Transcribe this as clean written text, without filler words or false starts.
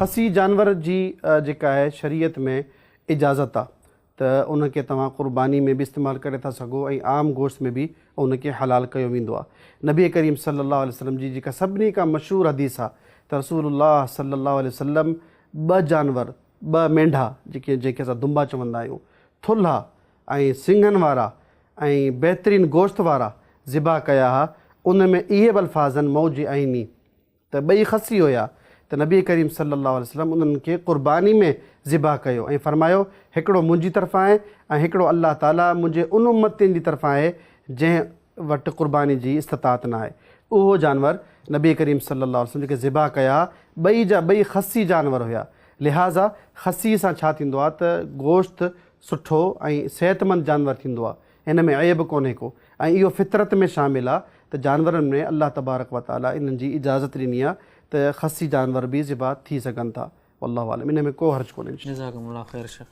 खसी जानवर जी जेका आहे शरीयत में इजाज़त आहे त उनखे तव्हां क़ुर्बानी में बि इस्तेमालु करे था सघो ऐं आम गोश्त में बि उनखे हलाल कयो वेंदो आहे। नबी करीम सल्लल्लाहु अलैहि वसल्लम जी जेका सभिनी खां मशहूरु हदीस आहे त रसूलुल्लाह सल्लल्लाहु अलैहि वसल्लम 2 जानवर 2 मेंढा जेके असां दुंबा चवंदा आहियूं, थुल्हा ऐं सिंघनि वारा ऐं बहितरीनु गोश्त वारा ज़िबा कया हुआ। उन में इहे बि अल्फाज़नि मौज आइनी त 2 खसी हुया त नबी करीम सल्लल्लाहु अलैहि वसल्लम उन्हनि खे क़ुर्बानी में ज़िबा कयो ऐं फरमायो हिकिड़ो मुंहिंजी तरफ़ां आहे ऐं हिकिड़ो अल्लाह ताला मुंहिंजे उन उम्मतियुनि जी तरफ़ां आहे जंहिं वटि क़ुर्बानी जी इस्तिताअत न आहे। उहो जानवर नबी करीम सल्लल्लाहु अलैहि वसल्लम जेके ज़िबा कया 2 जा 2 खसी जानवर हुया। लिहाज़ा खसी सां छा थींदो आहे त गोश्त सुठो ऐं सेहतमंद जानवर थींदो आहे, हिन में ऐब कोन्हे को ऐं इहो फितरत में शामिल आहे त जानवरनि में अल्लाह तबारक व तआला इन्हनि जी इजाज़त ॾिनी आहे त खसी जानवर बि ज़िबा थी सघनि था। वल्लाहु आलम, इन में को हर्ज कोन्हे। जज़ाकुमुल्लाह ख़ैर शेख।